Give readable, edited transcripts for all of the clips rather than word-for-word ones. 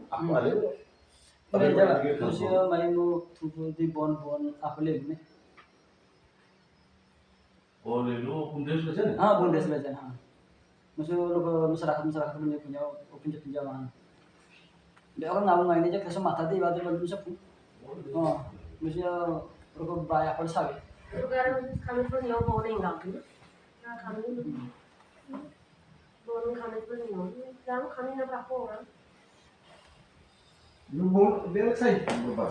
Aku ada. Ini aja, manusia main mau tubuh di bon apa lagi nih? Oh, dulu Bundesliga. Bundesliga. Maksudnya lu ke masyarakat punya pinjaman. Dia orang nggak main aja kesel mata dia baru bisa pun. Oh, maksudnya lu ke bayar kalau sawi. Kami pun yang mau nenggang, nah kami bon kami pun yang, lalu kami nak apa orang? Nunggu dia saya berapa?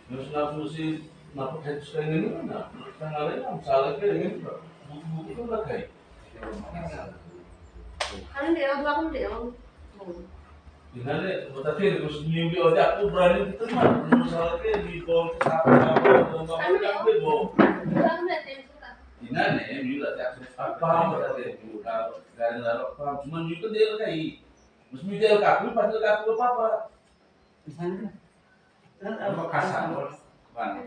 Terus nafsu si nafsu head strain ini mana? Tanggalnya misalnya kayak ini buku-buku itu udah kayak. Kami dia dua pun dia. Ini tapi terus mimpi aja aku berani terima misalnya kayak di bawah kesalahan apa bawah. Ini nih mila tak apa berarti kalau gara-gara paham cuma juga dia kayak mesti dia kaku padahal kaku apa Misalnya, apa kasar kan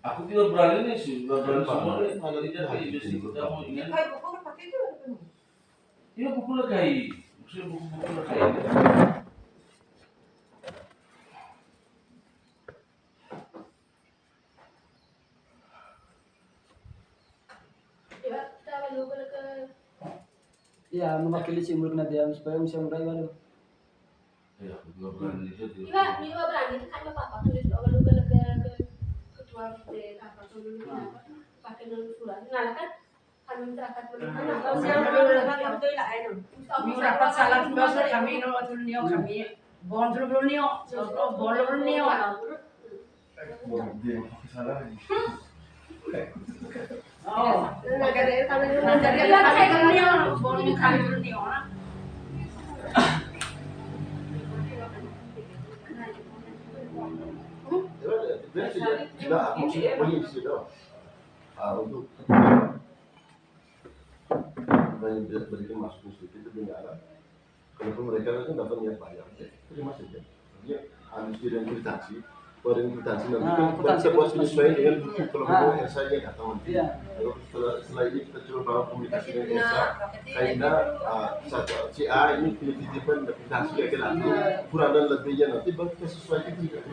aku tidak berani nih sih berani semua deh kalau tidak kayak besi kita mau ingat Kayak buku pakai itu iya buku lah kayak maksudnya buku lah kayak ya mewakili simbol dia supaya bisa meraih waduh. ya aku juga berani jadi Mila berani itu kan apa tulis awal lu ke ketua apa tulis pakai dulu surat. Nah kan kami terakat beriman. Kalau siang kami berangkat itu tidak enak. Kami rapat salah biasa kami no atulnya kami bon dulu nio bon dulu nio. Dia salah. Oh, Negara kami dulu jadi kami dulu nio bon kami dulu nio. Tidak, maksudnya polisi dong. Untuk berikan masuk institusi itu negara. Kenapa mereka itu dapat niat bayar? Terima saja. Dia harus diidentifikasi, verifikasi nanti kan kita buat penyesuaian dengan kalau yang saya atau setelah ini kita coba bawa komunikasi dengan ESA, karena si A ini penelitian verifikasi ya kan kurang dan lebihnya nanti baru kita sesuaikan juga.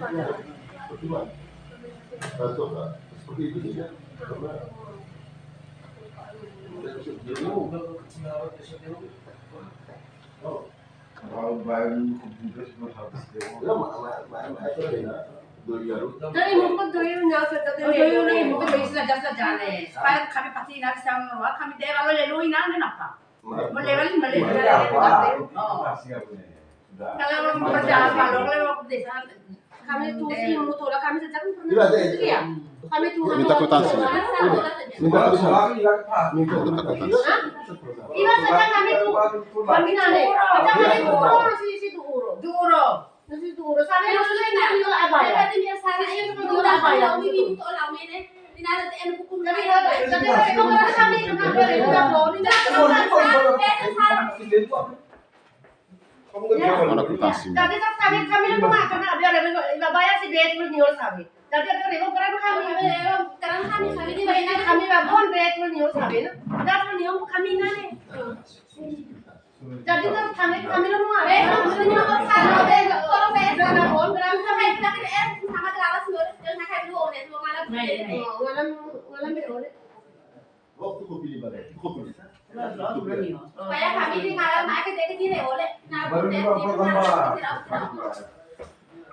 Berdua. Atau seperti itu saja karena kalau baru komputer semua habis Dari mumput doyur nyasa tadi. Doyur ni mungkin doyur sudah jalan. Supaya kami pasti nak siang luar kami deh kalau lelu ina kenapa? Melewati kalau berjalan kalau desa Kami tuh sih mutu lah kami sejak pernah itu ya. Kami tuh minta kwitansi. Minta kwitansi. Iya saja kami tuh kami nane. Kita kami tuh urus si duro. Nasi duro. Sana yang sudah ini apa ya? Tadi biasa saya itu duro apa ya? Ini itu orang ini. Tinada TN buku kami ada. Tapi kalau kami kenapa kita mau tidak Mana kwitansi? Jadi kami lu makan biar bayar si bet nyuruh kami. Jadi ada rego karena kami di mana kami babon bet nyuruh kami. Dan nyuruh kami nane. Jadi kami lu mau nyuruh sana kalau bet babon berang kami sama kelas jangan kayak dulu oleh dua ngalam beroleh. Waktu kopi di mana? Kopi. Supaya kami di ngalam aja jadi tidak oleh.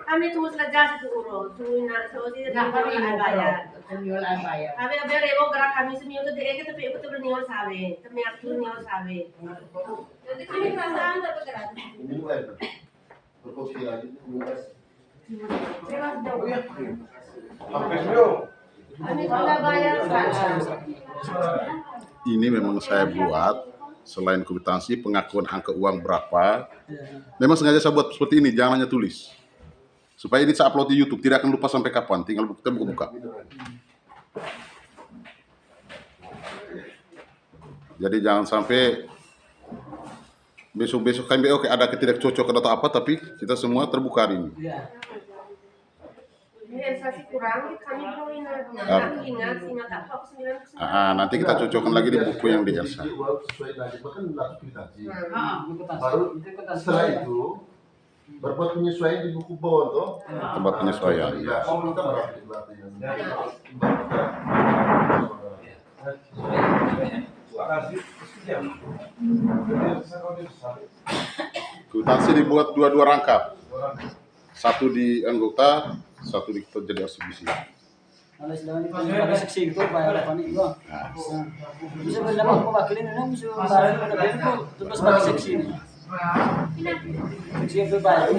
Kami tuh saja itu urut, tuh nak sih kami bayar, penjual bayar. Kami biar rebo gerak kami semua itu dia kita tapi itu berniol sawe, tapi aku niol sawe. Jadi kami perasaan tak bergerak. Minum air. Berkopi lagi. Kami sudah bayar sekarang. Ini memang saya buat selain kwitansi pengakuan angka uang berapa. Memang sengaja saya buat seperti ini, jangan hanya tulis. Supaya ini saya upload di YouTube tidak akan lupa sampai kapan, tinggal kita buka-buka. Jadi jangan sampai besok-besok kami oke ada ketidakcocokan atau apa, tapi kita semua terbuka hari ini. Iya. Realisasi kurang, kami belum ingat apa 9. Nanti kita cocokkan lagi di buku yang di Elsa. Sesuai dengan bahkan laku kwitansi. Akuntansi. Baru Itu akuntansi. setelah itu berbuat penyesuaian di buku bawah tuh. Tempat penyesuaian. Ya, kita merapi pelatihan. Kwitansi dibuat dua rangkap. Satu di anggota, satu di jadi eksibisi. Kalau istilahnya pada seksi itu bayar apa nih gua. Bisa berdampak mewakili ini bisa bayar pada itu terus bagi seksi. Seksi itu bayar.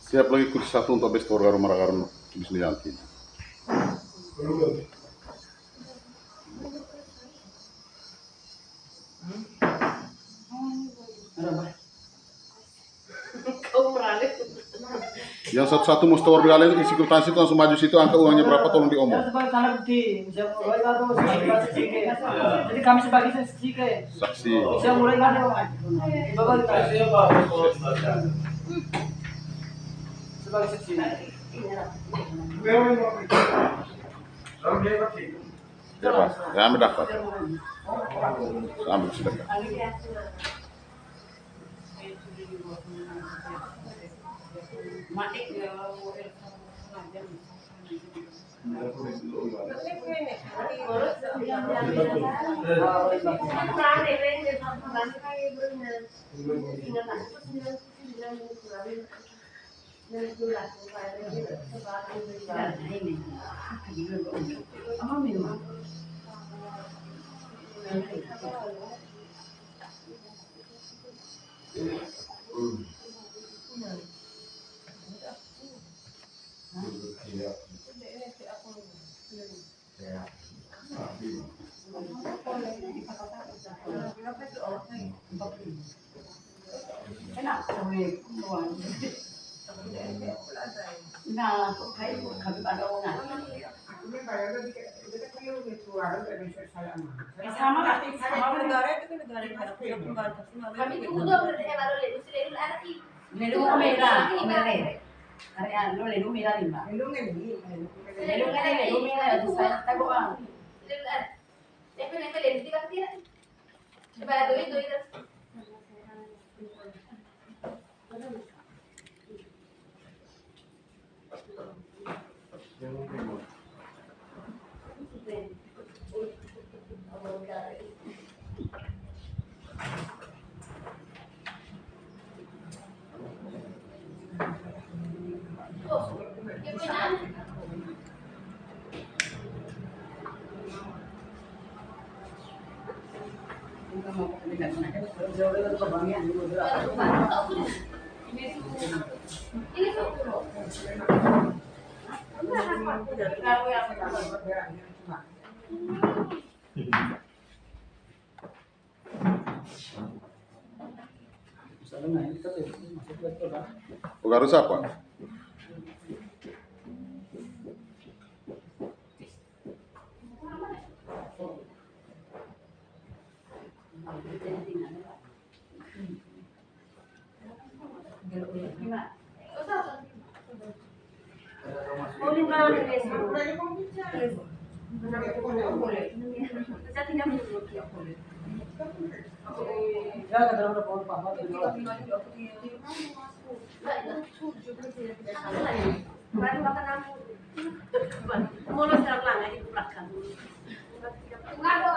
Siap lagi kursi satu untuk bestor garu-garu tulis nanti. Yang satu-satu mustawar kalian isi kwitansi itu langsung maju situ, angka uangnya berapa tolong diomong. Sebagai tanda bukti, jadi kami sebagai saksi ke. Saksi. Saya mulai ada bapak sebagai saksi. Ya Pak, ya ambil dapat. Ambil sedekah. Nah, kayak kami ada orang. Sama lah, sama negara itu negara yang ada Kami tunggu dong berarti baru lihat mesti lihat anak ini. Ledu merah, merah. Karena lo ledu merah lima. Ledu merah itu saya tahu bang. Lihat anak. Lepas lihat tidak tidak. Coba itu. Harus apa? Ya kata orang pohon papa itu. Baru makan namu. Mulai sekarang lang di belakang. Enggak ada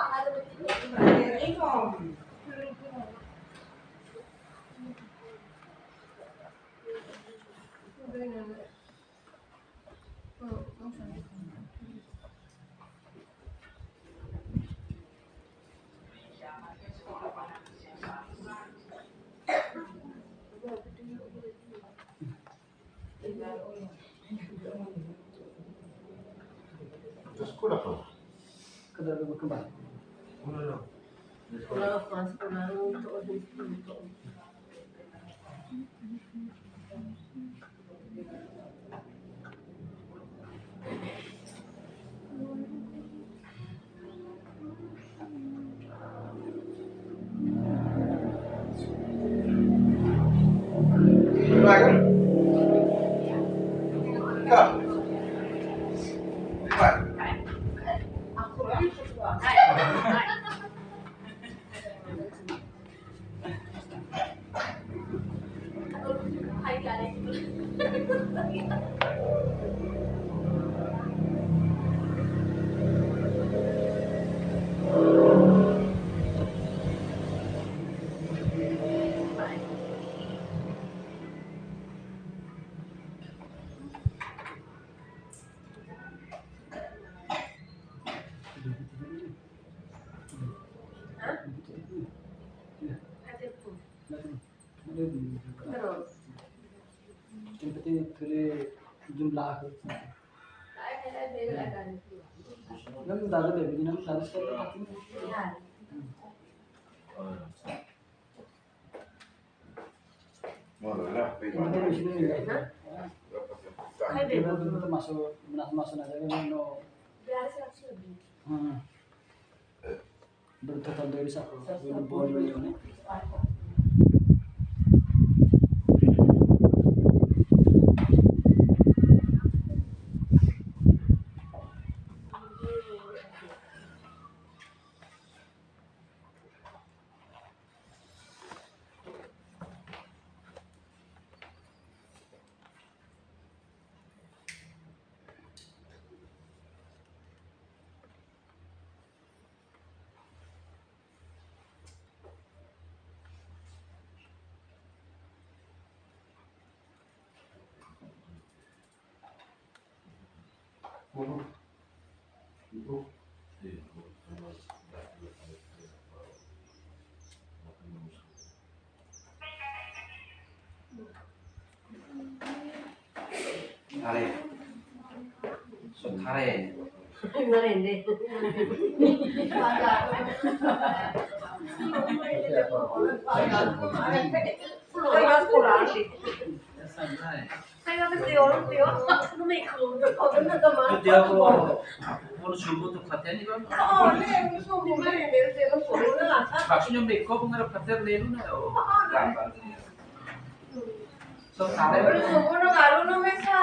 Terus kuda apa? Kada kembali. Kalau pas pengaruh untuk terus. Seperti jumlah aku. Nam dada baby nam dada sekali pati. Ini di sini enggak. Kita itu masuk masuk aja kan no. Bertotal dari satu. Boleh ini. Merende. Saya mesti orang dia, nu make kalau nak kemana? Dia ko mau subuh tuh katanya nih bang. Oh, ni musuh ni merende, dia kan sorry lah. Maksudnya mereka pengarap kater lelu na oh. So kare Pero subuh na karo na mesa.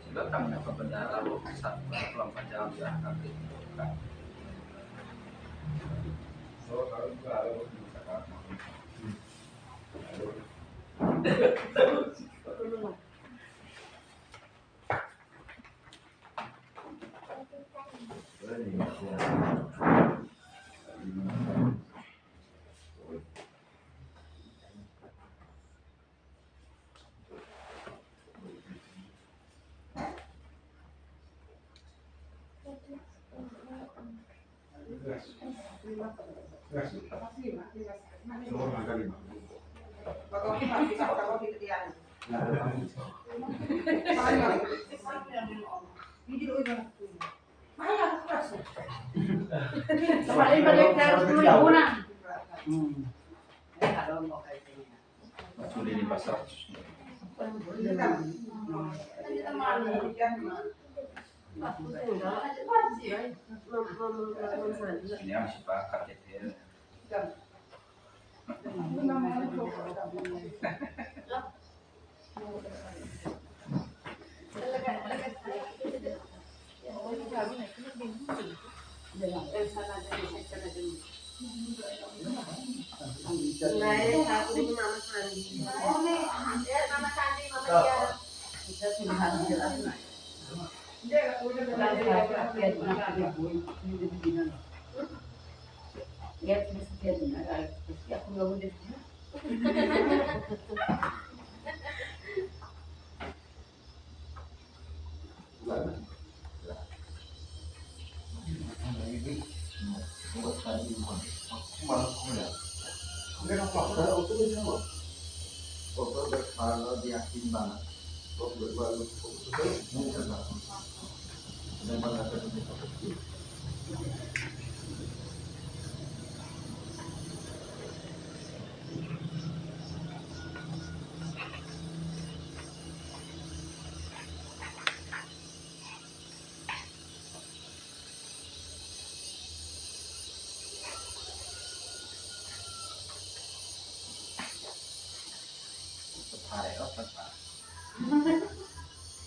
Silakan apa bendara lo saat pulang panjang ya nanti. Balik-balik dari 10.000 nah. Sudah di pasar. Ini masih pakai ya.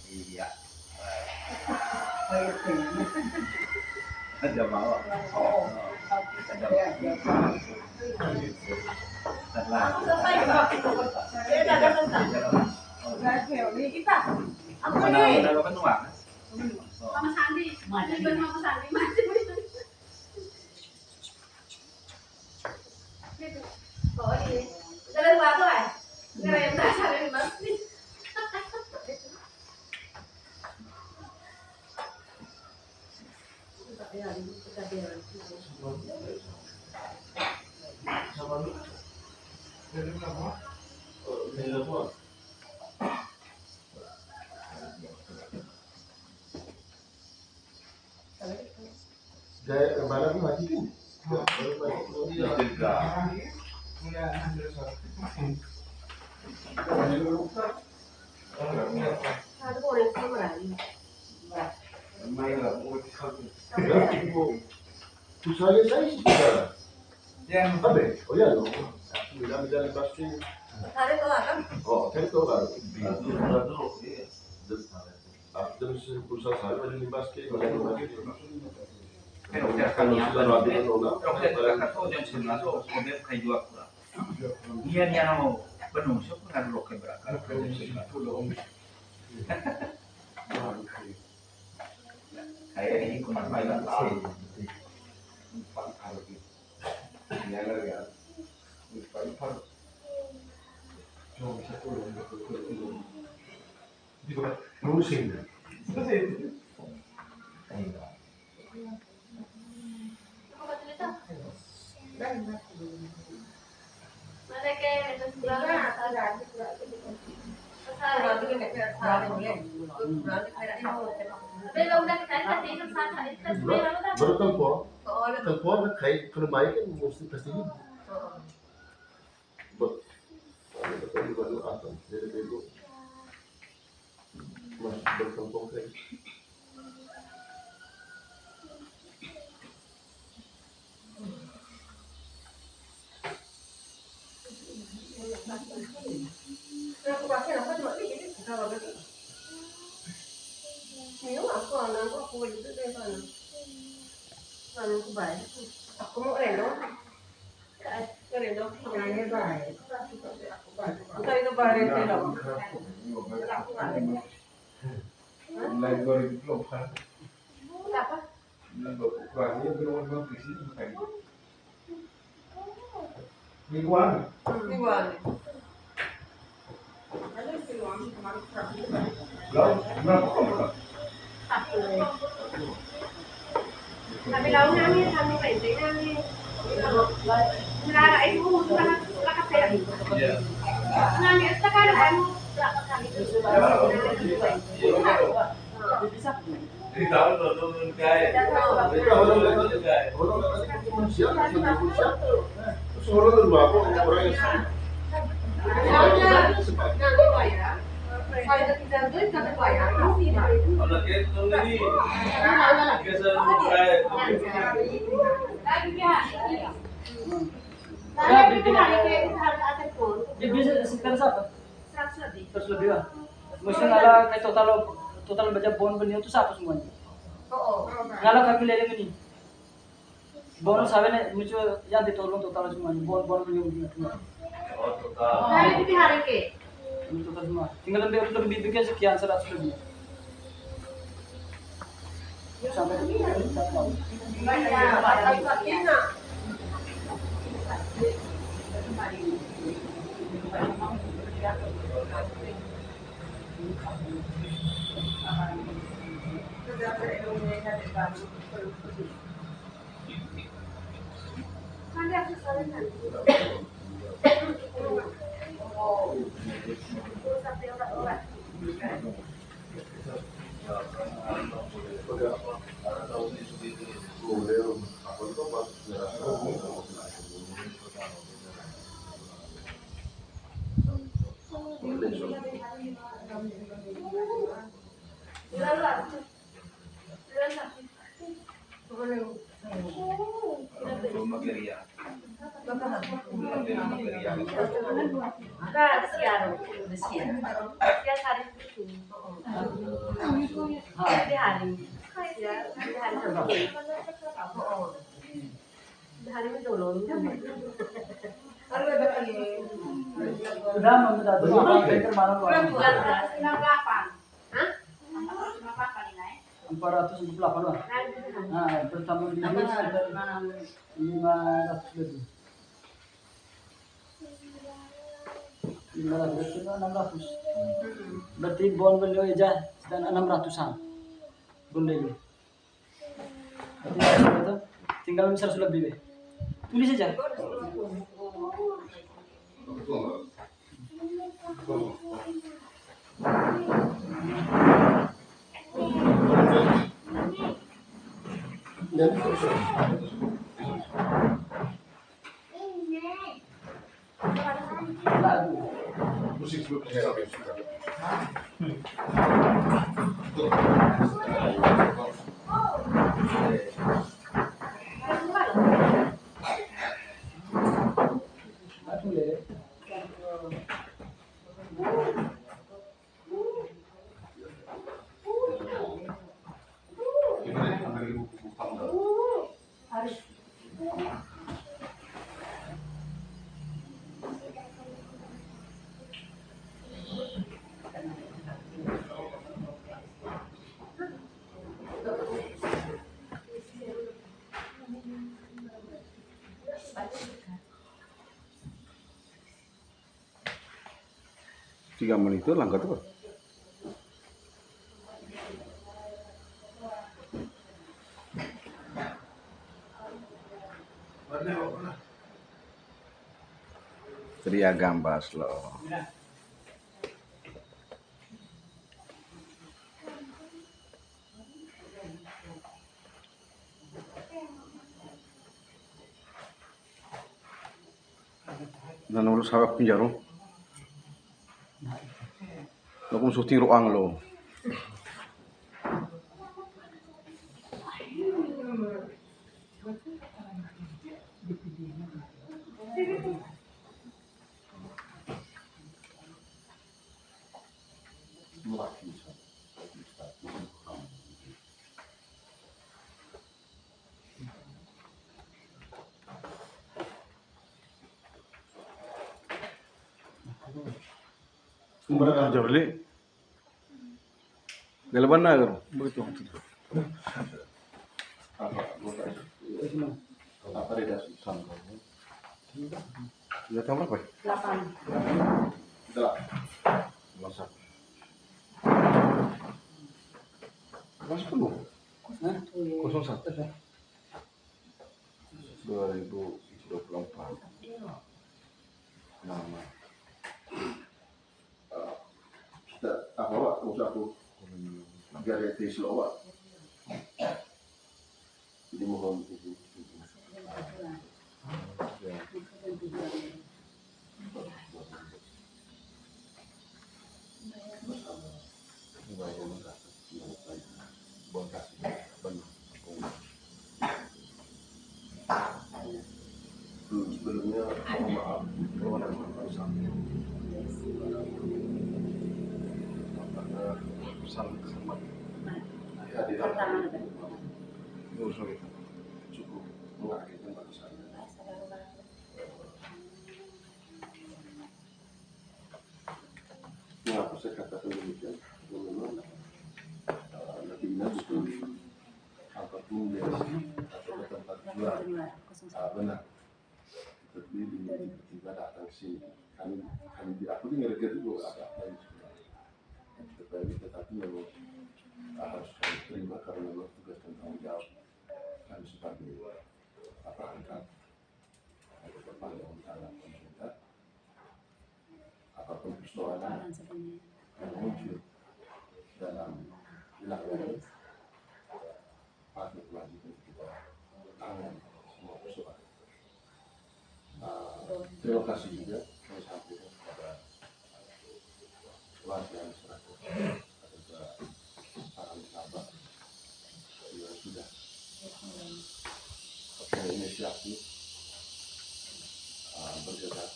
Iya. Ada mau. Mama Sandi. Ibu Mama Sandi mati. Oh iya. Jalan batu ay. Keren dah jalan mati. Gaya balap mati kan? Ada orang sama lagi. Usahanya saya sih tidak. Apa? Oh ya loh. Bila pasti. Hari itu lah kan? Oh, kan itu kan. Terus pulsa saya ada limbas ke kalau Pero udah kami apa nih? Kalau kita kata jangan sebenarnya mobil kayak dua kurang. Iya nih mau penuh sih nggak dulu ke berakar. Kayak ini kurang banyak sih. Musim. Mereka itu sebenarnya ada baru telepon kayak terbaik kan mesti pasti ini. Betul baru apa? Dari dulu masih bertelepon kayak. Nếu mà còn nó có cùi thì đây còn cũng vậy. Aku mau reno. Cái reno không ai vậy. Cái itu bare itu loh. Lain 2020 kan. Kenapa? Ukurannya belum di sini kayak mingguan. Mingguan. Berapa? Kami lawan namin, kami pwede namin. Nara itu bukan lakatera. Iya. Nami at saka ano, lakatera. Bisa. Jadi tahu nonton kayak. Mereka orang itu manusia, manusia. Terus orang itu dua kok orang yang sama. Saya tidak tahu kata bayar. Anak itu ini. Kesan kayak. Bisa sekitar siapa? 100 lebih lah. Mesti ngalah kayak total baca bon beliau itu siapa semuanya? Ngalah kaki leleng ini. Bon sahaja nih, mesti yang ditolong total semuanya. Bon beliau ini. Oh total. Ini total semua. Tinggal lebih bikin sekian 100 lebih. Sampai udah meminta doa baker malam Bulan luar. 448 lah. Nah, pertama di sini sekitar 500 lebih. 500 itu 600. Berarti bon beliau aja dan 600-an. Bon beliau. Berarti itu tinggal 100 lebih deh. Tulis aja. Musik sebelum saya Tiga menit itu langkah tuh. Teriak gambas loh. Dan urus hawak pinjaro. Lo kung suting ruang lo. Kumbaga jauh le. Galaban na agak begitu. Apa dia susah? Sudah tahu berapa? 8. Sudah. Masak. Masih penuh. Hah? 01. 2024 nama kita awak aku garete Slowa jadi mohon ibu sebelumnya mohon maaf kalau ada kesalahan cukup mengagetkan bagi saya. Mengapa saya katakan demikian? Memang Latina bukan angkat mundur atau ke tempat jual benar. Tapi tiba-tiba datang sini kami aku dengar itu agak lain tetapi memang harus kami terima karena memang tugas dan tanggung jawab kami sebagai perangkat atau kepala utama pemerintah apapun persoalan yang muncul dalam wilayah patut wajib kita tangani semua persoalan. Terima kasih juga saya sampaikan kepada warga masyarakat kepada para sahabat yang sudah inisiatif bergerak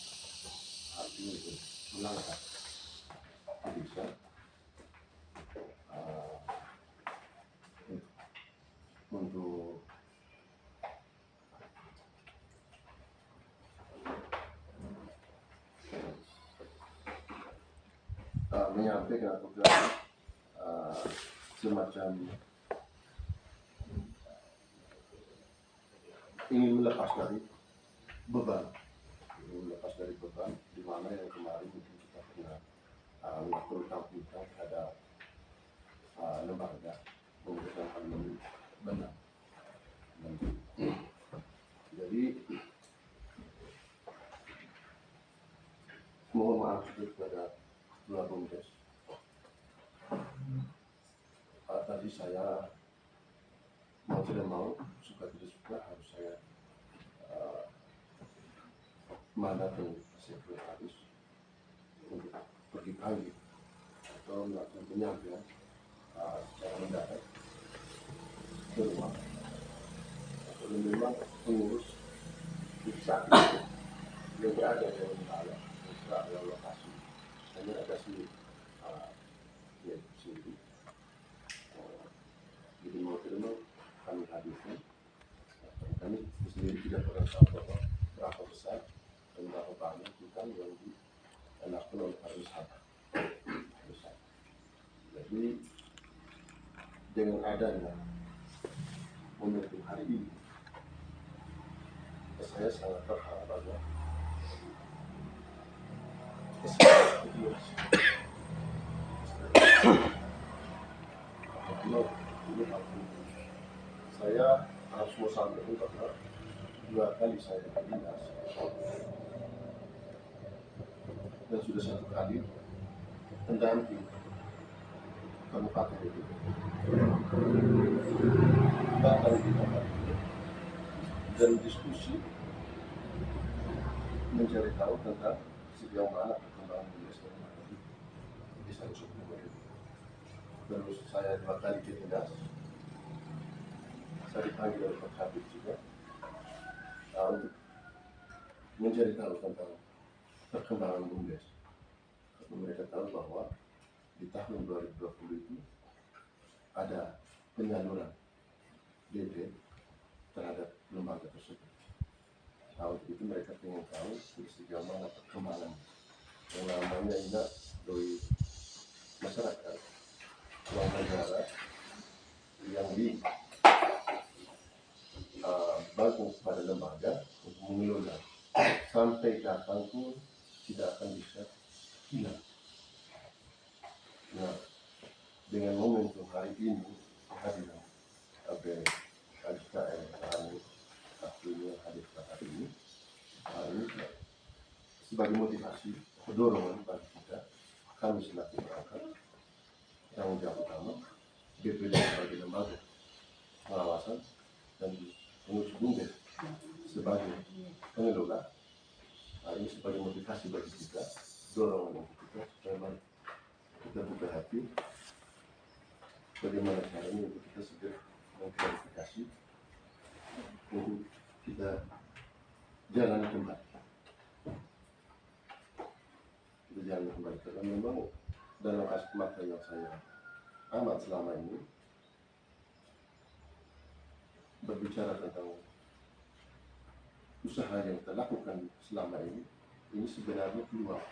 hati untuk melangkah bisa untuk menyampaikan atau semacam ingin melepas dari beban di mana yang kemarin mungkin kita pernah terutama terhadap lembaga memberikan hal ini benar. Jadi mohon maaf kepada dua bumdes. Tadi saya mau tidak mau, suka tidak suka harus saya mandatkan sekretaris untuk pergi pagi atau melakukan penyampaian secara mendadak ke rumah. Kalau memang pengurus bisa yang ada di wilayah, ada lokasi, hanya ada sini ya sini. Jadi mau tidak mau kami hadirkan. Kami sendiri tidak pernah tahu berapa besar dan berapa banyak hutan yang dilakukan oleh para wisata besar. Jadi dengan adanya momentum hari ini, saya sangat berharap bahwa saya harus mau sampaikan karena 2 kali saya dinas dan sudah 1 kali pendamping kabupaten itu datang di tempat itu dan diskusi mencari tahu tentang sejauh mana perkembangan di desa Sukabumi. Terus saya 2 kali ke dinas, saya dipanggil oleh Pak Habib juga untuk mencari tahu tentang perkembangan BUMDes. Mereka tahu bahwa di tahun 2020 itu ada penyaluran DP terhadap lembaga tersebut. Tahun itu mereka ingin tahu sejauh mana perkembangan yang namanya ini dari masyarakat uang negara yang di bantu kepada lembaga untuk mengelola sampai kapanpun tidak akan bisa hilang. Nah, dengan momentum hari ini kehadiran ABKM kami akhirnya hadir ini sebagai motivasi, dorongan bagi kita, kami selaku perangkat, tanggung jawab utama, BPD sebagai lembaga pengawasan dan pengurus BUMDes sebagai pengelola. Ini sebagai motivasi bagi kita, dorongan untuk kita supaya kita buka hati bagaimana caranya untuk kita segera mengklarifikasi untuk kita jalani kembali. Kita jalani kembali karena memang dalam kesempatan yang saya amat selama ini berbicara tentang usaha yang kita lakukan selama ini sebenarnya peluang,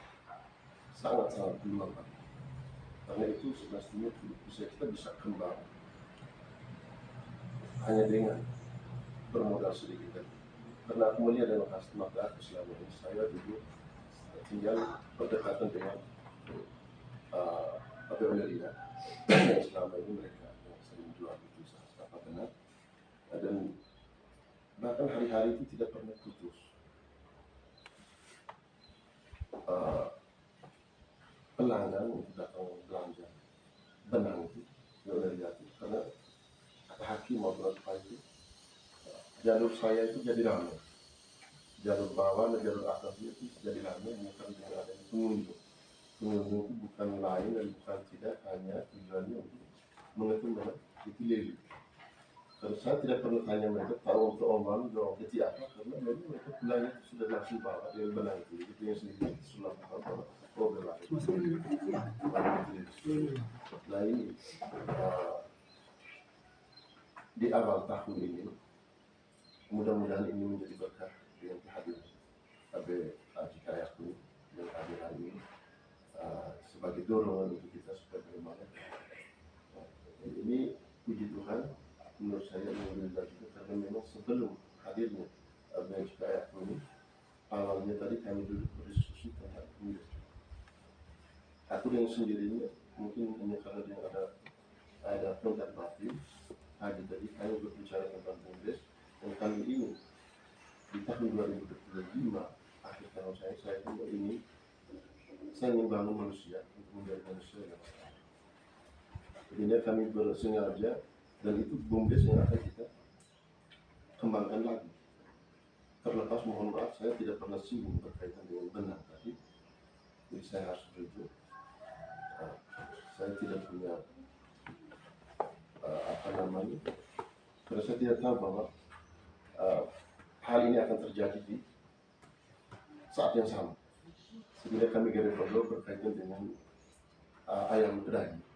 sangat-sangat peluang. Karena itu semestinya kita bisa kembang hanya dengan bermodal sedikit. Karena aku melihat dalam kesempatan aku selama ini, saya dulu tinggal berdekatan dengan Oleh yang selama ini mereka yang sering jual itu apa benar, dan bahkan hari-hari itu tidak pernah putus pelanggan untuk datang belanja benang itu itu karena kata hakim maupun apa itu jalur saya itu jadi ramai, jalur bawah dan jalur atas itu jadi ramai bukan dengan adanya pengunjung itu bukan lain dan bukan tidak hanya tujuannya untuk mengetahui itu lele. Kalau saya tidak perlu tanya mereka tahu untuk ombang dong kecil apa karena memang mereka pulangnya sudah langsung bawa yang benang itu yang sendiri sudah apa berlaku. Nah ini di awal tahun ini mudah-mudahan ini menjadi berkah dengan kehadiran Abe Haji Kayaku yang hadir hari ini sebagai dorongan untuk kita supaya bagaimana ini puji Tuhan. Menurut saya juga karena memang sebelum hadirnya Abe Haji Kayaku ini awalnya tadi kami duduk berdiskusi tentang BUMDes. Aku dengan sendirinya mungkin hanya karena dia ada kontak batin Haji tadi kami berbicara tentang BUMDes dan kami ini di tahun 2025 akhir tahun saya juga ingin membangun manusia untuk menjadi manusia yang baik. Jadi kami bersengaja dan itu BUMDes yang akan kita kembangkan lagi. Terlepas mohon maaf saya tidak pernah singgung berkaitan dengan benang tadi, jadi saya harus jujur. Saya tidak punya karena saya tidak tahu bahwa hal ini akan terjadi di saat yang sama. Sehingga kami garis bawah berkaitan dengan ayam pedaging.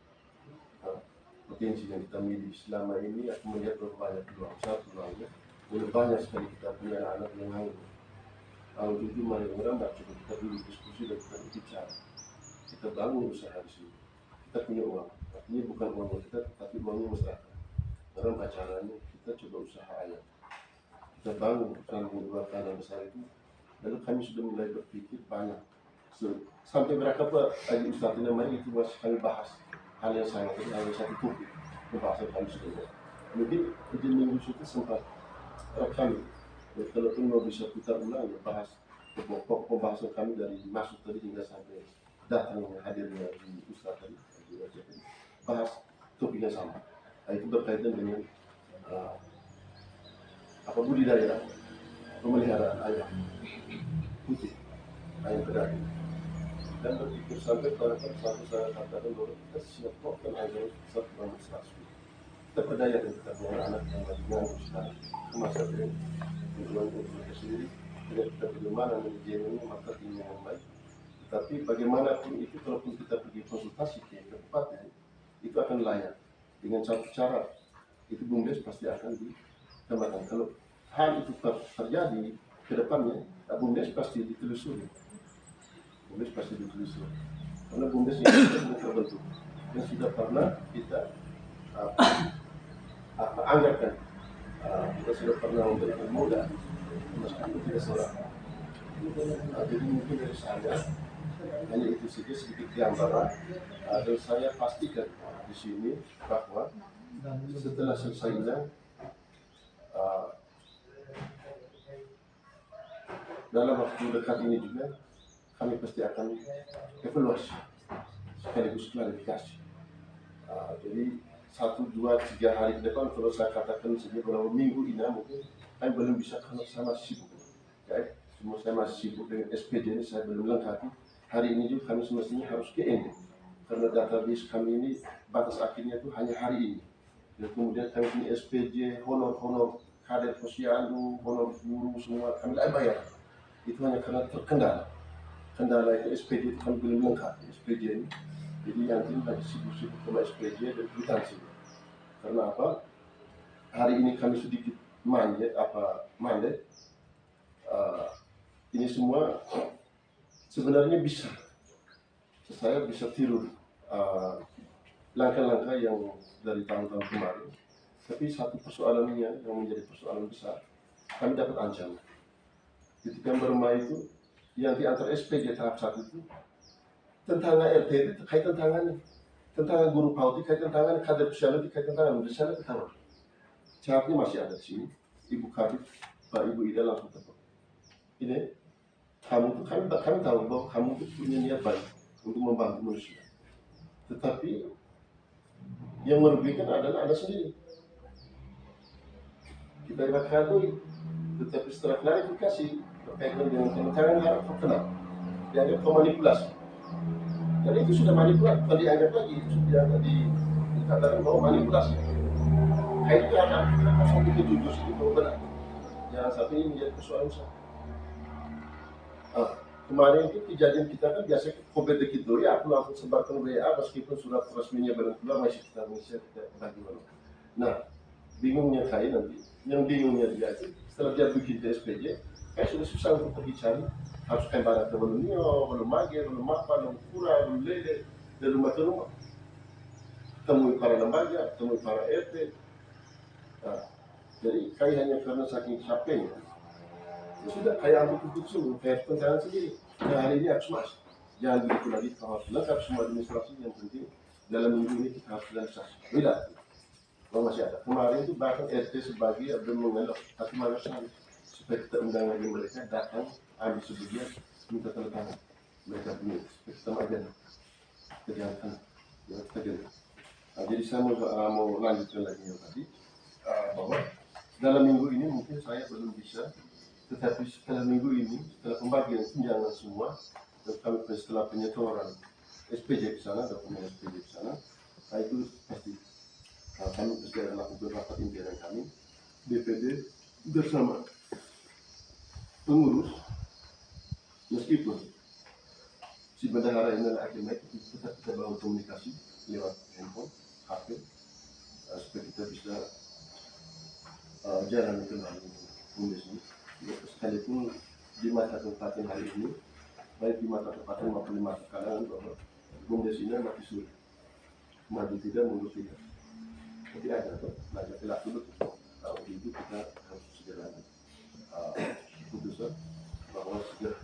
Potensi yang kita miliki selama ini aku melihat banyak peluang. Satu peluangnya banyak sekali kita punya anak yang nganggur. Kalau itu mari orang tak cukup kita dulu diskusi dan kita bicara. Kita bangun usaha di sini. Kita punya uang. Artinya bukan uang kita, tapi uangnya masyarakat. Orang pacarannya kita coba usaha ayam. Kita bangun dua kandang besar itu. Lalu kami sudah mulai berpikir banyak. Sampai berapa Haji Ustadz namanya itu masih kami bahas hal yang sama, hal yang satu topik pembahasan kami sudah. Mungkin ujian minggu itu sempat kami, kalaupun mau bisa putar ulang ya bahas pembahasan kami dari masuk tadi hingga sampai datangnya hadirnya di Ustadz tadi, bahas topik yang sama. Nah, itu berkaitan dengan budidaya pemeliharaan ayam putih, ayam pedaging. Dan berpikir sampai pada satu saya katakan bahwa kita siap kan ayam satu bangun 100. Kita berdaya dan kita punya anak yang lagi nganggur sekarang masa ini tujuan untuk kita sendiri tidak kita bagaimana manajemennya marketingnya yang baik. Tetapi bagaimanapun itu kalaupun kita pergi konsultasi ke kabupaten itu akan layak dengan satu cara itu BUMDes pasti akan dikembangkan. Kalau hal itu terjadi ke depannya BUMDes pasti ditelusuri. BUMDes pasti ditelusuri karena BUMDes ini sudah terbentuk dan sudah pernah kita anggarkan, kita sudah pernah memberikan modal meskipun tidak salah. Jadi mungkin dari saya hanya itu saja sedikit gambaran dan saya pastikan di sini bahwa setelah selesainya dalam waktu dekat ini juga kami pasti akan evaluasi sekaligus klarifikasi. Jadi 1, 2, 3 hari ke depan kalau saya katakan saja beberapa minggu ini mungkin kami belum bisa karena saya masih sibuk. Ya, semua saya masih sibuk dengan SPJ ini, saya belum lengkapi. Hari ini juga kami semestinya harus ke ND karena database kami ini batas akhirnya itu hanya hari ini. Dan kemudian kami punya SPJ, honor kader posyandu, honor guru semua kami bayar. Itu hanya karena terkendala. Kendala itu SPJ itu kami belum lengkap SPJ ini. Jadi nanti lagi sibuk-sibuk sama SPJ dan kwitansi. Karena apa? Hari ini kami sedikit mandek. Ini semua sebenarnya bisa. Saya bisa tiru langkah-langkah yang dari tahun-tahun kemarin. Tapi satu persoalannya yang menjadi persoalan besar, kami dapat ancaman. Ketika bermain itu, yang di antara SPJ tahap 1 itu, tentang RT itu terkait tentang guru PAUD terkait tentang kader posyandu terkait tentang di sana ketahuan. Jawabnya masih ada di sini. Ibu Kabit, Pak Ibu Ida langsung telepon. Ini kami tahu bahwa kamu itu punya niat baik untuk membantu manusia. Tetapi yang merugikan adalah Anda sendiri. Kita akui, tetapi setelah klarifikasi berkaitan dengan tantangan harap terkenal, dianggap manipulasi. Dan itu sudah manipulasi, bukan dianggap lagi, itu sudah dikatakan bahwa manipulasi. Itu akan sampai ke jujur itu benar. Jangan sampai ini menjadi persoalan besar. Kemarin itu kejadian kita kan biasa COVID gitu ya, aku langsung sebarkan WA meskipun surat resminya belum keluar masih kita bagi mana. Nah, bingungnya saya nanti, yang bingungnya dia itu setelah dia bikin SPJ, kayak sudah susah untuk pergi cari, harus kayak barang ke belum mage, belum apa, belum kura, belum lele, dari rumah ke rumah, temui para lembaga, temui para RT. Nah, jadi kayak hanya karena saking capeknya. Ya sudah, kayak ambil keputusan, kayak tentang sendiri. Nah, hari ini harus masuk. Jangan begitu lagi, kalau harus lengkap semua administrasi yang penting. Dalam minggu ini kita harus realisasi. Bila, kalau masih ada. Kemarin itu bahkan RT sebagai belum mengelak, tapi malah sekali. Supaya kita undang lagi mereka datang, ambil sebagian, minta tanda tangan. Mereka punya, supaya kita agenda. Kerjaan, ya kerjaan. Nah, jadi saya mau lanjutkan lagi yang tadi, bahwa dalam minggu ini mungkin saya belum bisa. Tetapi setelah minggu ini, setelah pembagian tunjangan semua, dan kami setelah penyetoran SPJ ke sana, dokumen SPJ ke sana, nah itu pasti kami pasti akan lakukan rapat impian kami, DPD bersama pengurus, meskipun si bendahara ini adalah akademik, tetap kita bangun komunikasi lewat handphone, HP, supaya kita bisa jalan kembali kondisi ini. Sekalipun di masa kabupaten hari ini, baik di masa kabupaten maupun di masa kalangan bahwa BUMDes ini masih sulit, maju tidak, mundur tidak. Tapi ada belajar pelak dulu, kalau itu kita harus segera putusan bahwa segera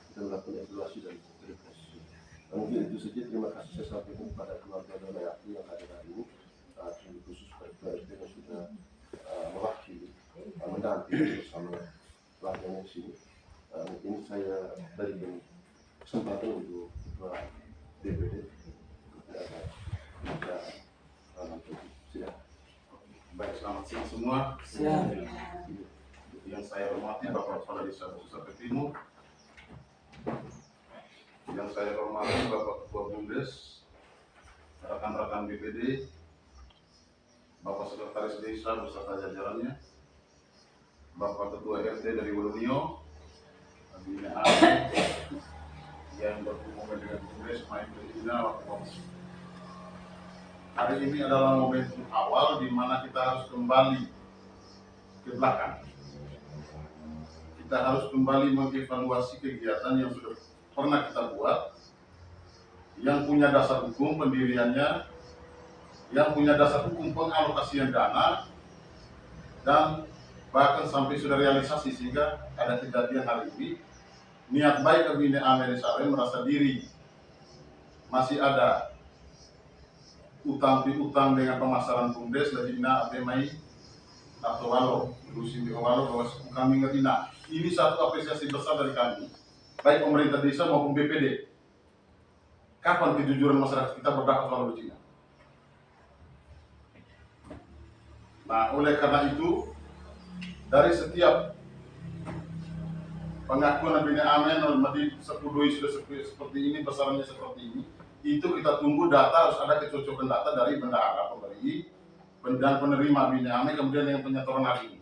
kita melakukan evaluasi dan verifikasi. Mungkin itu saja. Terima kasih saya sampaikan kepada keluarga dan rakyat yang hadir hari ini, khusus kepada yang sudah mewakili mendampingi bersama pelajaran di sini. Mungkin saya berikan kesempatan untuk ketua DPD kita silakan. Baik, selamat siang semua. Siang. Yang saya hormati Bapak Kepala Desa Nusa Timur, yang saya hormati Bapak Ketua BUMDes, rekan-rekan BPD, Bapak Sekretaris Desa beserta jajarannya, Bapak Ketua RT dari Wolonio, Bina yang berhubungan dengan BUMDes, Maipun Ina, hari ini adalah momentum awal di mana kita harus kembali ke belakang. Kita harus kembali mengevaluasi kegiatan yang sudah pernah kita buat, yang punya dasar hukum pendiriannya, yang punya dasar hukum pengalokasian dana, dan bahkan sampai sudah realisasi sehingga ada kejadian hari ini. Niat baik Kabine Ameri Sare merasa diri masih ada utang piutang dengan pemasaran BUMDes dari Ina Abemai atau Walo, Lusin di Walo bahwa kami ngetina. ini satu apresiasi besar dari kami, baik pemerintah desa maupun BPD. Kapan kejujuran masyarakat kita berdampak soal Cina? Nah, oleh karena itu, dari setiap pengakuan Bini Amen di Sepudui sudah seperti ini, besarannya seperti ini, itu kita tunggu data, harus ada kecocokan data dari bendahara pemberi dan penerima Bini Amen, kemudian dengan penyetoran hari ini.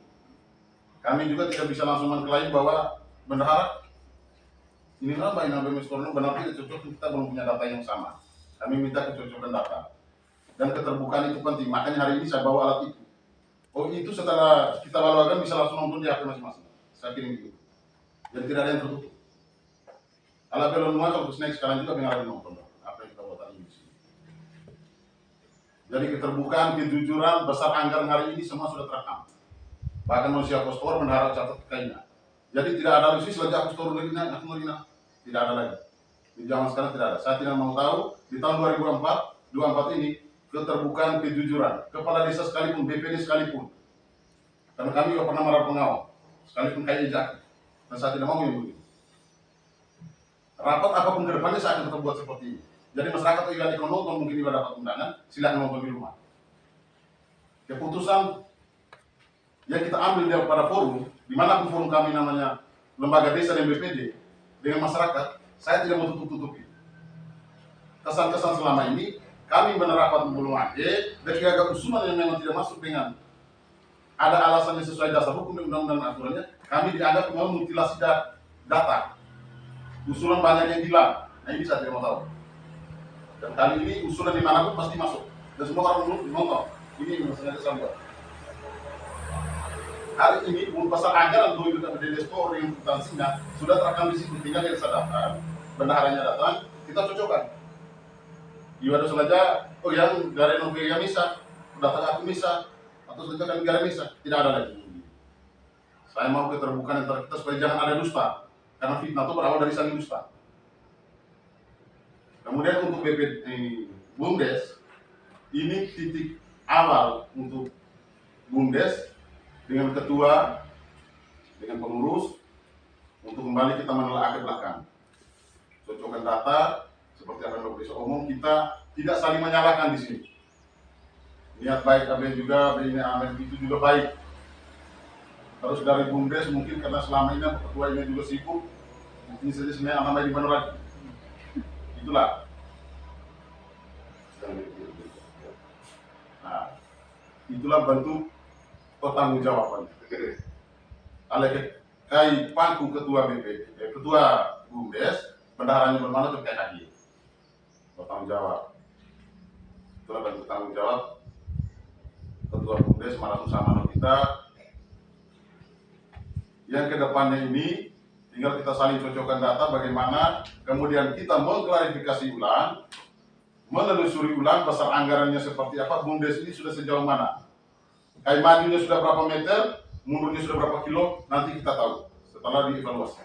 Kami juga tidak bisa langsung mengklaim bahwa bendahara inilah Mbak Ina BMS Korno benar tidak cocok, kita belum punya data yang sama. Kami minta kecocokan data dan keterbukaan itu penting. Makanya hari ini saya bawa alat itu. Oh, itu setelah kita bawakan bisa langsung nonton di HP masing-masing. Saya kirim gitu. Jadi tidak ada yang tertutup. Kalau belum muat, kalau snack sekarang juga pengen nonton apa yang kita buat hari ini di sini. Jadi keterbukaan, kejujuran, besar anggaran hari ini semua sudah terekam. Bahkan manusia postor mendarat catat kainnya. Jadi tidak ada lagi selagi aku store lagi, aku mau tidak ada lagi. Di zaman sekarang tidak ada. Saya tidak mau tahu di tahun 2024 ini keterbukaan, kejujuran, kepala desa sekalipun, BPD sekalipun. Karena kami juga pernah marah pengawal, sekalipun kayak Jaki. Dan saya tidak mau yang begitu. Rapat apapun ke depannya saya akan tetap buat seperti ini. Jadi masyarakat yang ikut nonton mungkin juga dapat undangan, silakan nonton di rumah. Keputusan yang kita ambil daripada forum, dimanapun forum kami namanya lembaga desa dan BPD, dengan masyarakat, saya tidak mau tutup-tutupi. Kesan-kesan selama ini, kami menerapkan belum ada, dan agak usulan yang memang tidak masuk dengan ada alasannya sesuai dasar hukum dan undang-undang aturannya, kami dianggap memutilasi data. Usulan banyak yang hilang, nah ini saya tidak mau tahu. Dan kali ini usulan dimanapun pasti masuk, dan semua orang menonton. Ini masalahnya saya buat. Hari ini pasal anggaran 2000 BPD Store yang substansinya sudah terekam di situ, tinggal yang saya daftar, bendaharanya datang, kita cocokkan. Iwadah saja, oh yang dari Norwegia misa, datang aku misa, atau saja negara misa, tidak ada lagi. Saya mau keterbukaan antara kita supaya jangan ada dusta, karena fitnah itu berawal dari saling dusta. Kemudian untuk BUMDes, ini titik awal untuk BUMDes dengan ketua, dengan pengurus, untuk kembali kita menelaah ke belakang. Cocokkan data, seperti apa yang Bapak bisa omong, kita tidak saling menyalahkan di sini. Niat baik kalian juga, Bini Amen itu juga baik. Terus dari BUMDes mungkin karena selama ini ketua ini juga sibuk, ini saja sebenarnya aman di mana lagi. Itulah. Nah, itulah bentuk pertanggungjawaban. Oleh kai pangku ketua ketua BUMDes, bendaharanya bermana terkait hadir. Bertanggung jawab. Itulah bentuk tanggung jawab ketua BUMDes malam sama kita. Yang kedepannya ini tinggal kita saling cocokkan data bagaimana, kemudian kita mengklarifikasi ulang, menelusuri ulang besar anggarannya seperti apa, BUMDes ini sudah sejauh mana. Kayak majunya sudah berapa meter, mundurnya sudah berapa kilo, nanti kita tahu setelah dievaluasi.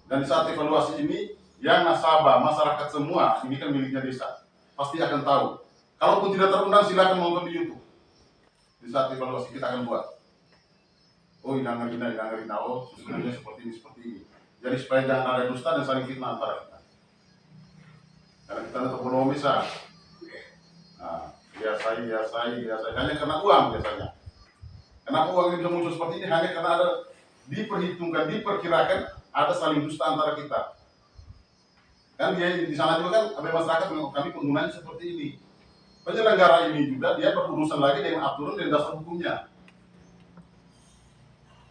Dan di saat evaluasi ini, yang nasabah, masyarakat semua, ini kan miliknya desa, pasti akan tahu. Kalaupun tidak terundang, silakan nonton di YouTube. Di saat evaluasi kita akan buat. Oh, inang oh, sebenarnya seperti ini. Jadi supaya jangan ada dusta dan saling fitnah antara kita. Karena kita tetap belum bisa. Nah, biasai, hanya karena uang biasanya. Kenapa uang ini bisa muncul seperti ini? Hanya karena ada diperhitungkan, diperkirakan ada saling dusta antara kita. Kan dia di sana juga kan ada masyarakat kami penggunanya seperti ini. Penyelenggara ini juga dia berurusan lagi dengan aturan dan dasar hukumnya.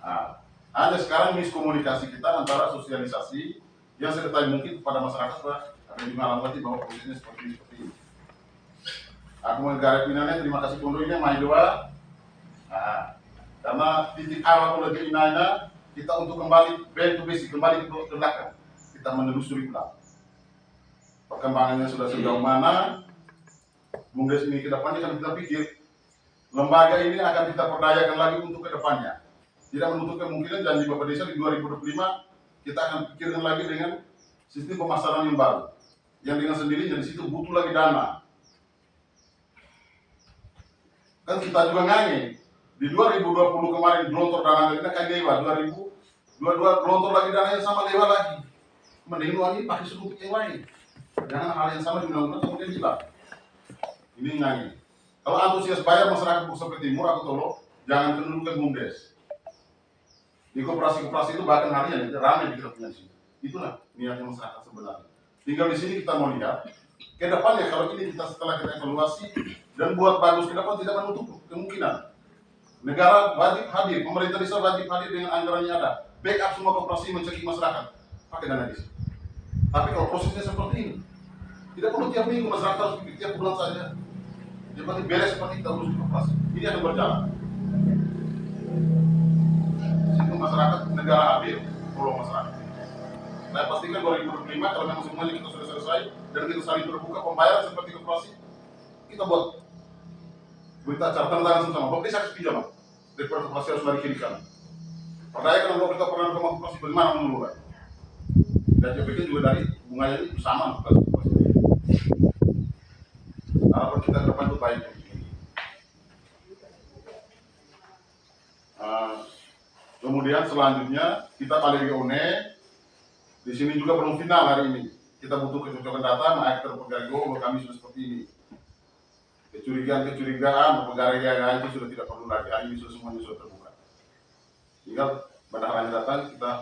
Nah, ada sekarang miskomunikasi kita antara sosialisasi yang sedetail mungkin kepada masyarakat, ada yang mengalami bahwa prosesnya seperti ini. Aku menggarap inanya, terima kasih pondoknya, Mai Doa. Nah, karena titik awal oleh inanya kita untuk kembali back to basic, kembali ke belakang, kita menelusuri ulang. Perkembangannya sudah sejauh mana? BUMDes ini ke depannya kan kita pikir lembaga ini akan kita perdayakan lagi untuk ke depannya. Tidak menutup kemungkinan janji Bapak Desa di 2025 kita akan pikirkan lagi dengan sistem pemasaran yang baru. Yang dengan sendirinya di situ butuh lagi dana. Kan kita juga ngange. Di 2020 kemarin gelontor dana kita kan dewa 2000 Dua-dua gelontor lagi dananya sama dewa lagi. Mending lu ini pakai sekutu yang lain. Jangan hal yang sama diulang-ulang kemudian hilang. Ini nyanyi. Kalau antusias bayar masyarakat Seperti Timur atau tolong, jangan kedudukan BUMDes. Di koperasi-koperasi itu bahkan harian itu ramai di kita punya sini. Itulah niatnya masyarakat sebenarnya. Tinggal di sini kita mau lihat ke depannya kalau ini kita setelah kita evaluasi dan buat bagus ke depan tidak menutup kemungkinan. Negara wajib hadir, pemerintah desa wajib hadir dengan anggarannya ada. Backup semua koperasi mencekik masyarakat pakai dana desa. Tapi kalau prosesnya seperti ini, tidak perlu tiap minggu masyarakat harus pikir tiap bulan saja. Yang penting beres seperti kita urus di koperasi. Ini akan berjalan. Situ masyarakat negara hadir, tolong masyarakat. Saya pastikan 2025 kalau memang semuanya kita sudah selesai dan kita saling terbuka pembayaran seperti koperasi, kita buat berita acara tanda tangan sama-sama. Bapak desa kasih pinjaman daripada koperasi harus lari kiri kanan. Percaya kalau kita pernah ke koperasi bagaimana mengelola. Dan saya pikir juga dari bunganya ini sama koperasi. Harapan kita ke depan itu baik. Kemudian selanjutnya kita balik ke UNE. Di sini juga belum final hari ini. Kita butuh kecocokan data, aktor pegawai kami sudah seperti ini. Kecurigaan, pegawai itu sudah tidak perlu lagi. Hari ini sudah semuanya sudah terbuka. Tinggal pada hari datang kita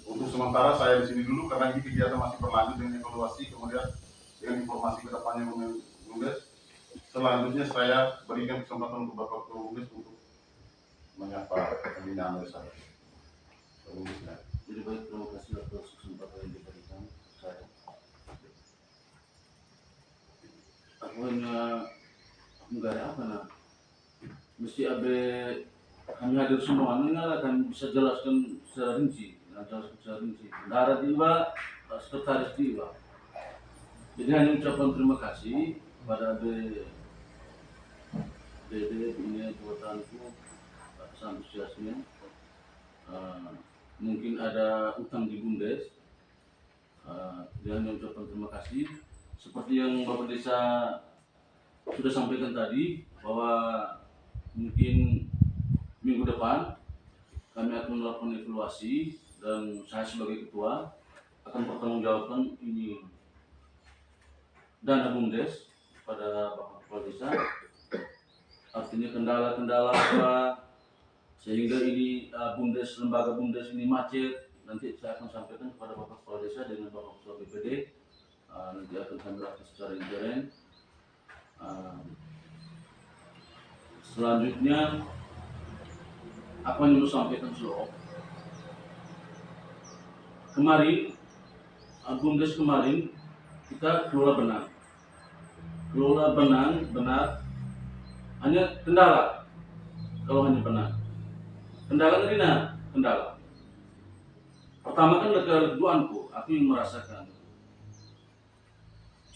untuk sementara saya di sini dulu karena ini kegiatan masih berlanjut dengan evaluasi kemudian dengan informasi ke depannya BUMDes. Selanjutnya saya berikan kesempatan untuk Bapak Ketua BUMDes untuk menyapa pembinaan desa. Jadi baik, terima kasih atas kesempatan yang diberikan saya. Aku hanya negara apa nah? Mesti ada kami hadir semua, ini akan bisa jelaskan secara rinci, Darat juga, sekretaris juga. Jadi hanya ucapan terima kasih kepada Dede ini buatanku atas antusiasnya. Mungkin ada utang di BUMDes. Dia hanya ucapan terima kasih. Seperti yang Bapak Desa sudah sampaikan tadi bahwa mungkin minggu depan kami akan melakukan evaluasi dan saya sebagai ketua akan bertanggungjawabkan ini dana BUMDes pada Bapak Kepala Desa. Artinya kendala-kendala apa sehingga ini BUMDes, lembaga BUMDes ini macet, nanti saya akan sampaikan kepada Bapak Kepala Desa dengan Bapak Ketua BPD. Nanti akan kami lakukan secara intern. Selanjutnya apa yang mau sampaikan slow. Kemarin BUMDes kemarin kita kelola benang benar hanya kendala. Kalau hanya benar kendala tadi kendala pertama kan keduanku aku yang merasakan.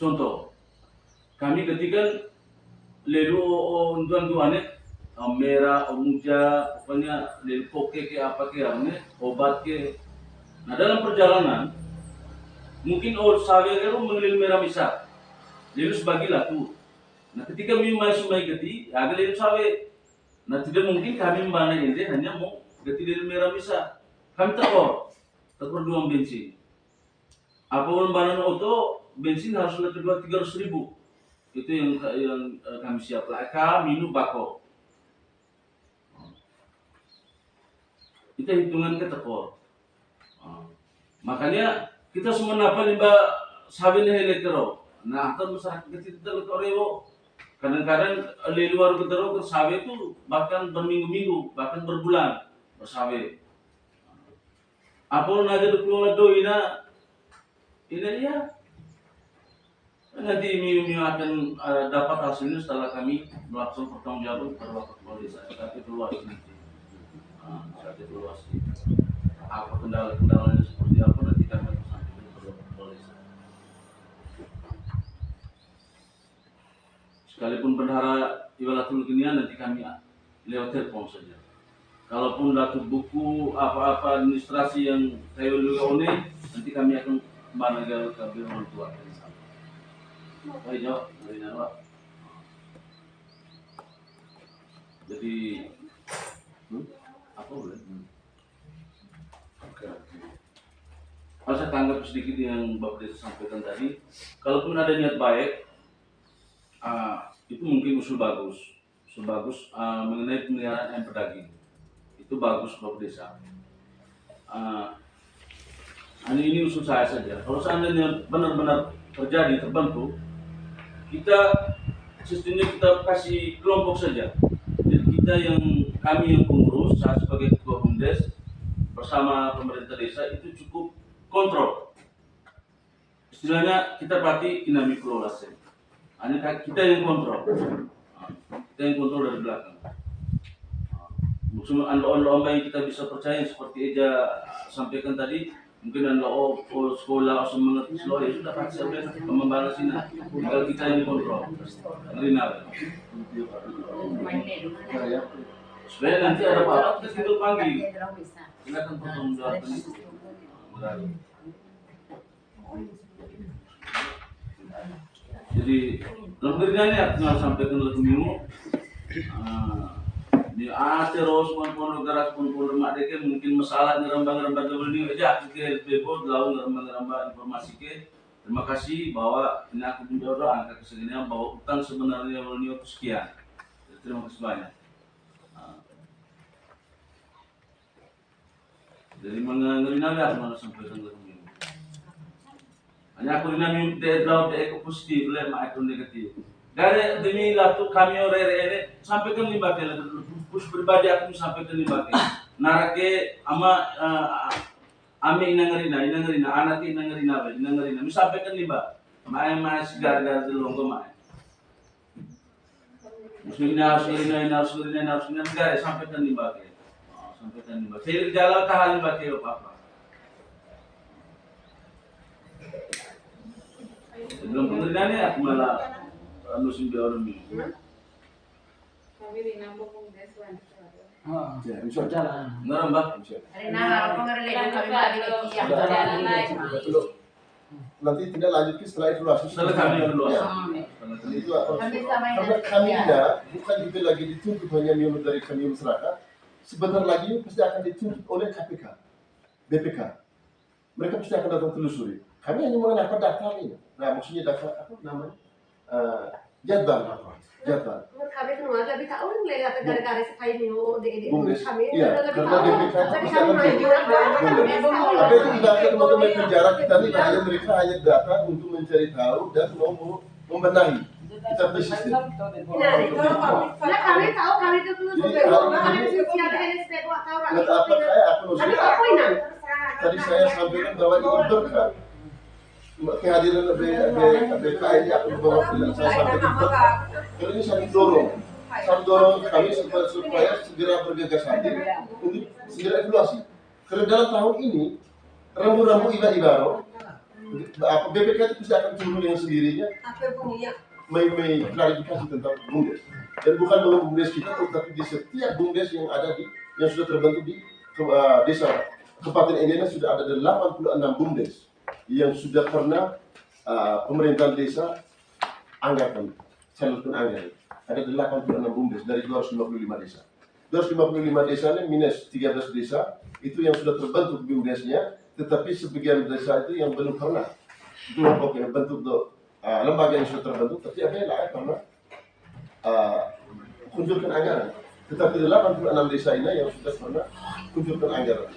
Contoh kami ketika lelu unduan-duannya merah, muja, pokoknya lelu poke ke apa ke obat ke. Nah dalam perjalanan mungkin sawe itu mengelil merah misal lelu sebagilah tuh. Nah ketika kami masuk mai geti agak lelu sawe. Nah tidak mungkin kami membana ini hanya mau geti lelu merah misal. Kami tekor 2 bensin. Apapun bahan auto bensin harus lebih 300.000. Itu yang kami siap lah. Minum bako. Itu hitungan ketekor. Makanya kita semua napa limba sabi na elektro. Nah, atau masyarakat kita lekor. Kadang-kadang di luar ketero sabi itu bahkan berminggu-minggu, bahkan berbulan bersawi. Apa naga dukung ina ini ya. Nanti ini akan dapat hasilnya setelah kami melakukan pertanggungjawaban pada Bapak Kepala Desa. Tapi evaluasi nanti, saat evaluasi apa kendala-kendalanya seperti apa nanti kami akan sampaikan kepada Bapak Kepala Desa. Sekalipun bendahara Iwalatul Kinian nanti kami lewat telepon saja. Kalaupun dapat buku apa-apa administrasi yang saya lakukan nanti kami akan managal ke orang tua. Baik jawab dari Nawa. Jadi apa boleh? Kalau saya tanggap sedikit yang Bapak Desa sampaikan tadi, kalaupun ada niat baik, itu mungkin usul bagus mengenai pemeliharaan ayam pedaging. Itu bagus Bapak Desa. Ini usul saya saja. Kalau seandainya benar-benar terjadi terbentuk, sistemnya kita kasih kelompok saja. Jadi kami yang pengurus, saya sebagai ketua BUMDes bersama pemerintah desa itu cukup kontrol. Istilahnya kita berarti dinamik kelola. Hanya kita yang kontrol. Kita yang kontrol dari belakang. Maksudnya lomba yang kita bisa percaya seperti Eja sampaikan tadi, mungkin sekolah semangat sekolah ya sudah pasti sampai membalas ini. Tinggal kita yang kontrol. Rinal. Supaya nanti ada apa-apa kita tinggal panggil. Silakan potong jawaban itu. Jadi lembirnya ini aku sampaikan oleh Mimu. Di terus pun gerak pun mak deke mungkin masalah ngerembang dulu aja ke bebo lalu ngerembang informasi ke. Terima kasih bahwa ini aku menjodoh angka keseginian bahwa utang sebenarnya mulai sekian. Terima kasih banyak. Jadi mengenai aku mau sampaikan ke Mimu. Hanya aku dinami eko positif, mak eko negatif. Dari demi latu kami orang sampaikan lima kali, pus berbadi aku sampaikan lima kali. Narake ama ame inangarina, anak inangarina, sampaikan lima. Mai segar-gar di longgo mai. Muslimnya harus negara sampaikan lima kali. Sampaikan lima. Saya jalan kahal lima kali apa? Belum pengertiannya aku malah musim biaran ini. Kami di Nambung BUMDes Ya, bisa jalan. Ngerembak. Nanti tidak lanjutkan setelah evaluasi. Setelah kami evaluasi. Itu apa? Karena kami bukan juga lagi dituntut hanya dari kami masyarakat. Sebentar lagi pasti akan dituntut oleh KPK, BPK. Mereka pasti akan datang telusuri. Kami hanya mengenai data ini. Nah, maksudnya data apa namanya? Jadwal. Kami semua tapi tahu nih lihat gara-gara sekali nih BUMDes. kami. Iya, karena BPK Tapi pasti kami akan main juga. Apa itu tidak teman-teman penjara kita ini hanya mereka hanya data untuk mencari tahu dan mau membenahi. Kita persisten. Nah, kami tahu kami itu tuh kami siapa yang SPK tahu Nggak apa kayak aku Kami apa ini? Tadi saya sampaikan bahwa ini berkah. Kehadiran BPK ini aku bawa saya sampaikan berkah. Karena ini saling dorong kami supaya segera bergegas hadir untuk segera evaluasi. Karena dalam tahun ini rambu-rambu ibaro BPK itu bisa akan turun dengan sendirinya klarifikasi tentang BUMDes. Dan bukan BUMDes kita, tetapi di setiap BUMDes yang ada yang sudah terbentuk di desa Kabupaten Endeana sudah ada 86 BUMDes yang sudah pernah pemerintahan desa anggarkan, salurkan anggaran. Ada 86 BUMDes dari 255 desa. 255 desa ini minus 13 desa itu yang sudah terbentuk BUMDesnya, tetapi sebagian desa itu yang belum pernah bentuk lembaga yang sudah terbentuk, tapi ada yang lain pernah kunjurkan anggaran. Tetapi 86 desa ini yang sudah pernah kunjurkan anggaran.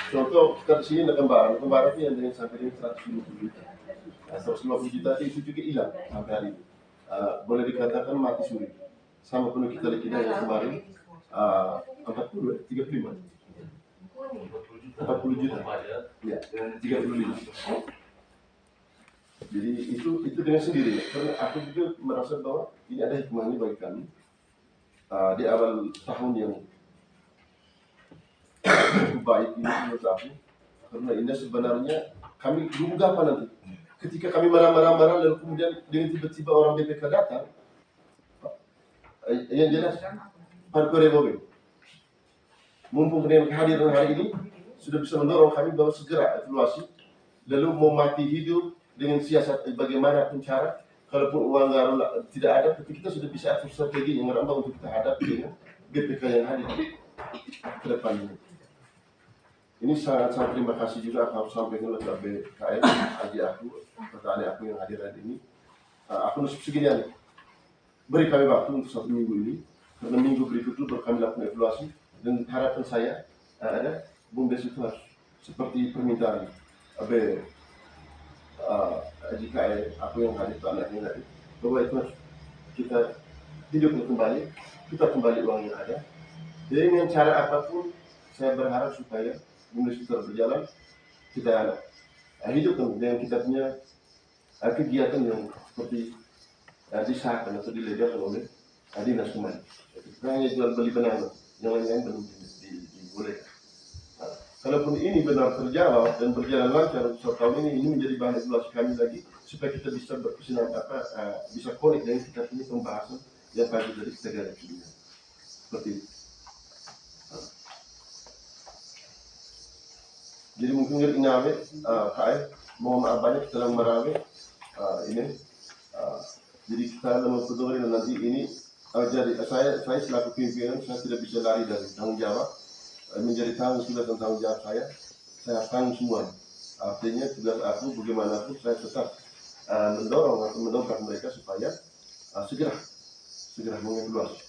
Contoh kita di sini Kembaran itu yang dengan sampai dengan 150 juta. 150 juta itu juga hilang sampai hari ini. Boleh dikatakan mati suri. Sama penuh kita liquidasi yang kemarin 35 40 juta. Ya, 35. Jadi itu dengan sendiri. Karena aku juga merasa bahwa ini ada hikmahnya bagi kami di awal tahun yang cukup baik ini menurut aku. Karena ini sebenarnya kami duga apa nanti ketika kami marah lalu kemudian dengan tiba-tiba orang BPK datang, yang jelas parkore mobil. Mumpung dengan kehadiran hari ini sudah bisa mendorong kami bahwa segera evaluasi lalu mau mati hidup dengan siasat bagaimanapun cara, kalaupun uang tidak ada, tapi kita sudah bisa atur strategi yang merambah untuk kita hadapi dengan GPK yang hadir ke depan ini. Ini sangat terima kasih juga aku harus sampaikan oleh BKN, adik aku, atau adik aku yang hadir hari ini. Aku nusuk segini aja. Beri kami waktu untuk 1 minggu ini, karena minggu berikutnya baru kami lakukan evaluasi, dan harapan saya ada BUMDes itu harus seperti permintaan JKN, aku yang hadir, anaknya tadi, bahwa itu harus kita hidupnya kembali, kita kembali uang yang ada. Jadi dengan cara apapun, saya berharap supaya BUMDes itu berjalan, kita hidupkan dengan kita punya kegiatan yang seperti disahkan atau dilegalkan oleh dinas kembali. Kita hanya jual beli benang, yang lain-lain belum dibolehkan. Nah, kalaupun ini benar terjawab dan berjalan lancar untuk 1 tahun ini menjadi bahan evaluasi kami lagi supaya kita bisa bisa connect dengan kita punya pembahasan yang pagi dari kita garap ini. Seperti itu. Jadi mungkin ini awe, mohon maaf banyak dalam merawe ini. Jadi kita dalam peduli dan nanti ini jadi saya selaku pimpinan saya tidak bisa lari dari tanggung jawab, menjadi tanggung jawab saya tanggung semua. Artinya tugas aku bagaimanapun saya tetap mendorong atau mendongkrak mereka supaya segera mengevaluasi.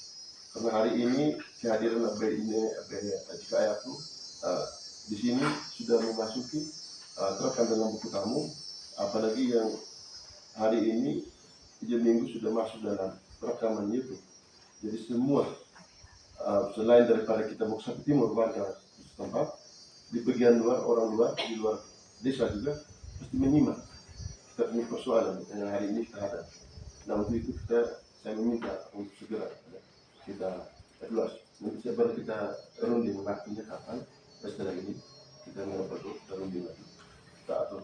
Karena hari ini kehadiran JKI aku di sini sudah memasuki terekam dalam buku tamu, apalagi yang hari ini 3 minggu sudah masuk dalam rekaman YouTube. Jadi semua selain daripada kita Moksaki Timur warga setempat, di bagian luar orang luar di luar desa juga pasti menyimak kita punya persoalan yang hari ini kita hadapi. Nah untuk itu saya meminta untuk segera kita evaluasi. Nanti baru kita runding waktunya kapan. Setelah ini kita runding lagi. Kita atur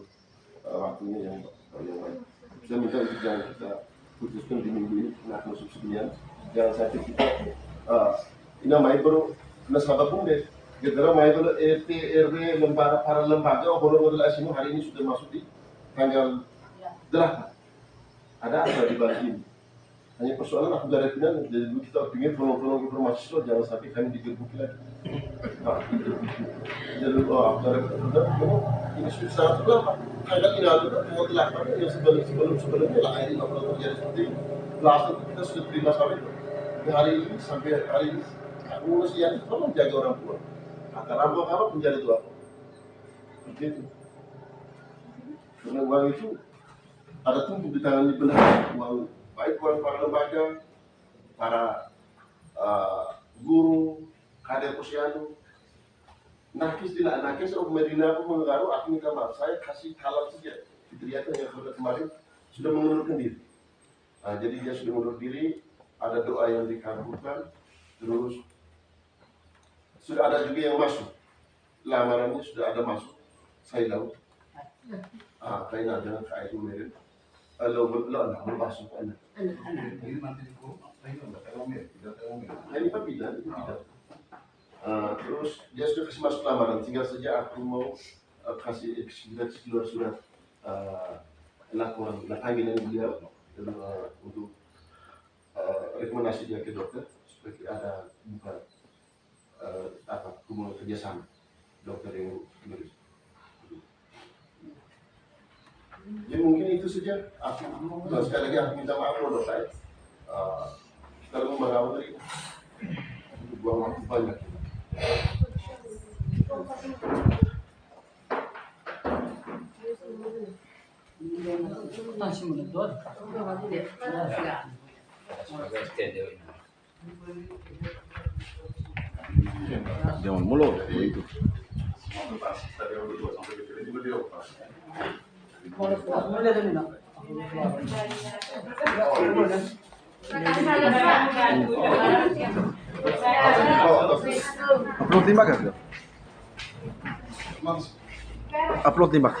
waktunya yang baik. Saya minta untuk jangan kita putuskan di minggu ini nak masuk sekian. Jangan sampai kita ini namanya baru nasabah BUMDes. Kita namanya baru RT RW para lembaga obrolan sini hari ini sudah masuk di tanggal 8. Ada apa di balik ini? Hanya persoalan aku dari final, jadi dulu kita ingin peluang informasi itu jangan sampai kami digerbuki lagi. Jadi aku dari ini sudah sangat lama. Tanggal ini ada mau 8 yang sebelumnya lah ini apa terjadi seperti ini. Langsung kita sudah terima sampai itu. Hari ini sampai hari ini aku masih yakin tolong jaga orang tua. Akan apa menjadi tua. Begitu. Karena uang itu ada tumpuk di tangan benar uang. Baik para lembaga, para guru, kader posyandu, nakis Medina pun mengaruh. Aku minta maaf, saya kasih halal saja. Fitriata yang kemarin sudah mengundurkan diri. Jadi dia sudah mengundur diri, ada doa yang dikabulkan, terus sudah ada juga yang masuk. Lamarannya sudah ada masuk. Saya tahu. Kayaknya jangan kayak itu mirip. Lo masuk anak. Ini Pak Bidan, terus dia sudah kasih masuk lamaran. Tinggal saja aku mau kasih surat laporan panggilan beliau untuk rekomendasi dia ke dokter supaya ada hubungan kerjasama dokter yang menulis. Jadi mungkin itu saja. Sekali lagi aku minta maaf loh dok. Kita lebih merawat dari untuk buang waktu banyak. Jangan mulu itu. Upload timbak ya? Upload timbak.